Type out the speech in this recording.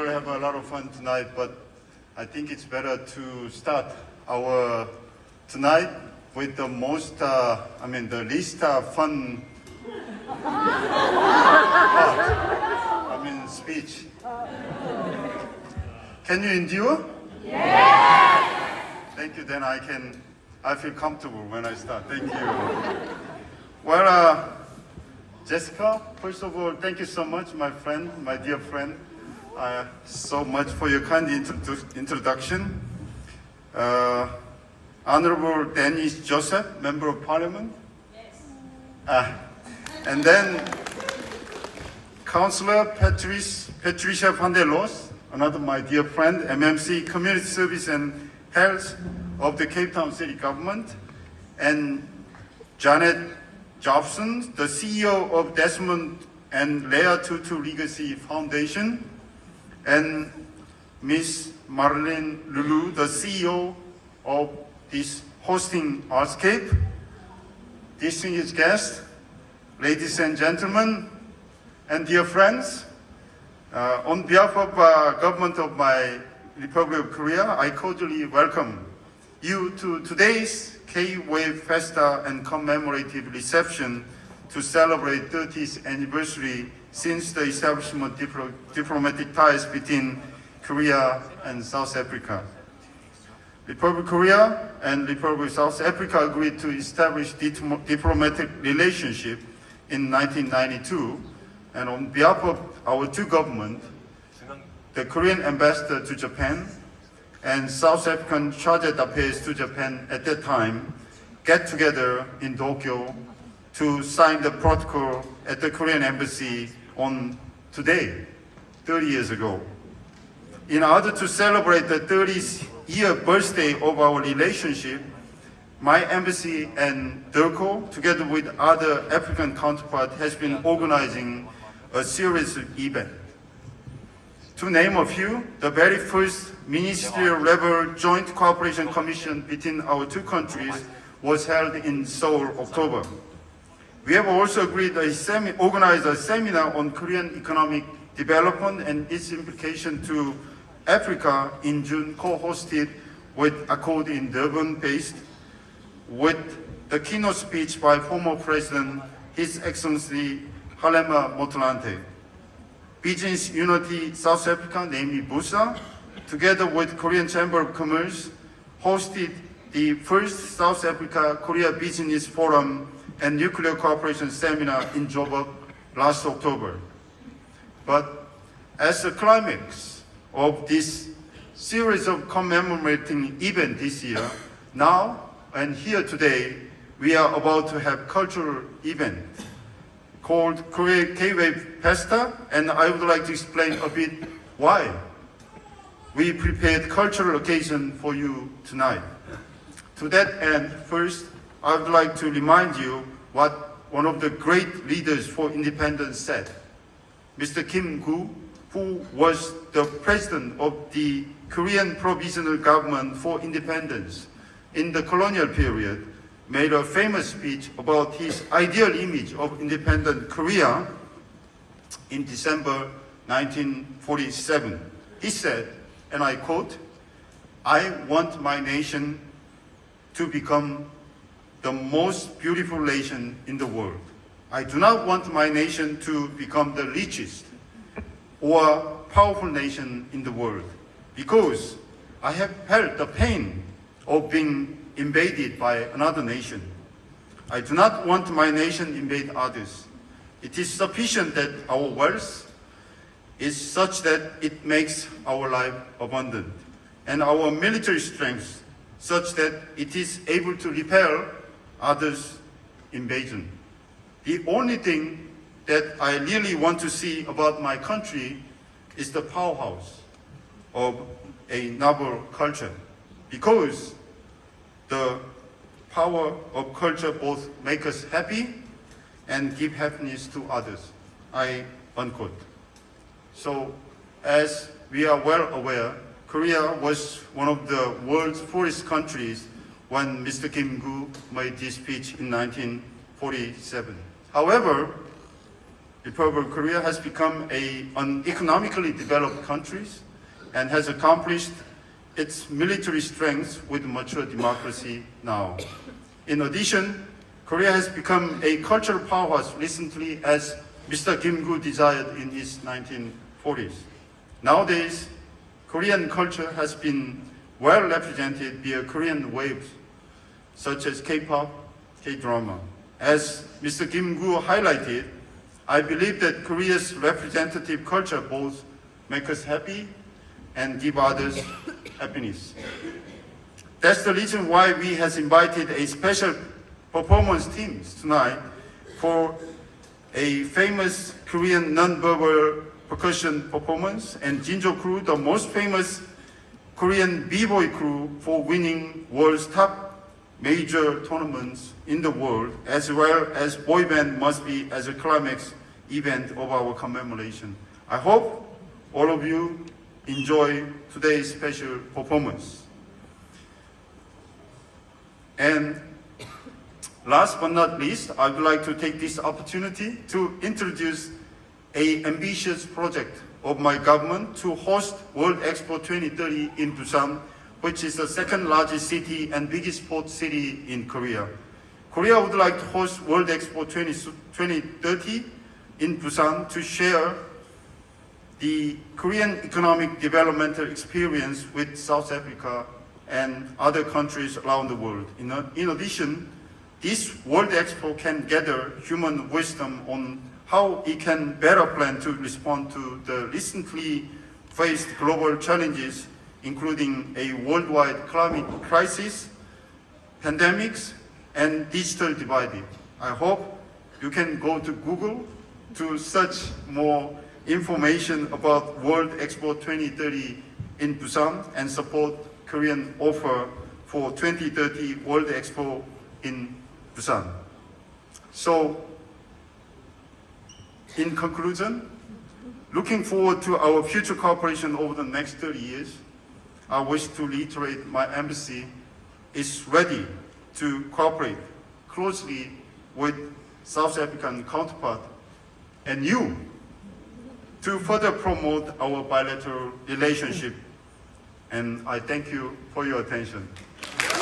will have a lot of fun tonight, but I think it's better to start our tonight with the most, the least fun speech. Can you endure? Yes! Thank you, then I feel comfortable when I start. Thank you. Well, Jessica, first of all, thank you so much, my friend, my dear friend, so much for your kind introduction. Honorable Dennis Joseph, Member of Parliament. Yes. And then Councillor Patricia van der Loos, another my dear friend, MMC Community Service and Health of the Cape Town City Government, and Janet Jobson, the CEO of Desmond and Leah Tutu Legacy Foundation, and Ms. Marlene Lulu, the CEO of this hosting Artscape. Distinguished guests, ladies and gentlemen, and dear friends, on behalf of government of my Republic of Korea, I cordially welcome you to today's K-Wave Festa and commemorative reception to celebrate 30th anniversary since the establishment of diplomatic ties between Korea and South Africa. Republic of Korea and Republic of South Africa agreed to establish diplomatic relationship in 1992, and on behalf of our two governments, the Korean ambassador to Japan and South African chargé d'affaires to Japan at that time get together in Tokyo to sign the protocol at the Korean embassy on today, 30 years ago. In order to celebrate the 30th year birthday of our relationship, my embassy and DIRCO, together with other African counterparts, has been organizing a series of events. To name a few, the very first ministerial level joint cooperation commission between our two countries was held in Seoul, October. We have also agreed to organize a seminar on Korean economic development and its implication to Africa in June, co-hosted with Accord in Durban based with the keynote speech by former President His Excellency Halema Motlanthe. Business Unity South Africa, namely BUSA, together with Korean Chamber of Commerce, hosted the first South Africa-Korea Business Forum and Nuclear Cooperation Seminar in Joburg last October. But as a climax of this series of commemorating events this year, now and here today, we are about to have cultural event called Korea K-Wave Festa, and I would like to explain a bit why we prepared cultural occasion for you tonight. To that end, first, I would like to remind you what one of the great leaders for independence said. Mr. Kim Gu, who was the president of the Korean Provisional Government for Independence in the colonial period, made a famous speech about his ideal image of independent Korea in December 1947. He said, and I quote, "I want my nation to become the most beautiful nation in the world. I do not want my nation to become the richest or powerful nation in the world, because I have felt the pain of being invaded by another nation. I do not want my nation invade others. It is sufficient that our wealth is such that it makes our life abundant, and our military strength such that it is able to repel others' invasion. The only thing that I really want to see about my country is the powerhouse of a noble culture, because the power of culture both make us happy and give happiness to others." I unquote. So, as we are well aware, Korea was one of the world's poorest countries when Mr. Kim Gu made this speech in 1947. However, Republic of Korea has become an economically developed country and has accomplished its military strength with mature democracy now. In addition, Korea has become a cultural powerhouse recently, as Mr. Kim-gu desired in his 1940s. Nowadays, Korean culture has been well represented via Korean waves, such as K-pop, K-drama. As Mr. Kim-gu highlighted, I believe that Korea's representative culture both make us happy and give others happiness. That's the reason why we has invited a special performance team tonight for a famous Korean non-verbal percussion performance, and Jinjo crew, the most famous Korean b-boy crew for winning world's top major tournaments in the world, as well as boy band must be as a climax event of our commemoration. I hope all of you enjoy today's special performance. And last but not least, I would like to take this opportunity to introduce an ambitious project of my government to host World Expo 2030 in Busan, which is the second largest city and biggest port city in Korea. Korea would like to host World Expo 2030 in Busan to share the Korean economic developmental experience with South Africa and other countries around the world. In addition, this World Expo can gather human wisdom on how it can better plan to respond to the recently faced global challenges, including a worldwide climate crisis, pandemics, and digital divide. I hope you can go to Google to search more information about World Expo 2030 in Busan and support Korean offer for 2030 World Expo in Busan. So, in conclusion, looking forward to our future cooperation over the next 30 years, I wish to reiterate my embassy is ready to cooperate closely with South African counterpart and you to further promote our bilateral relationship. And I thank you for your attention.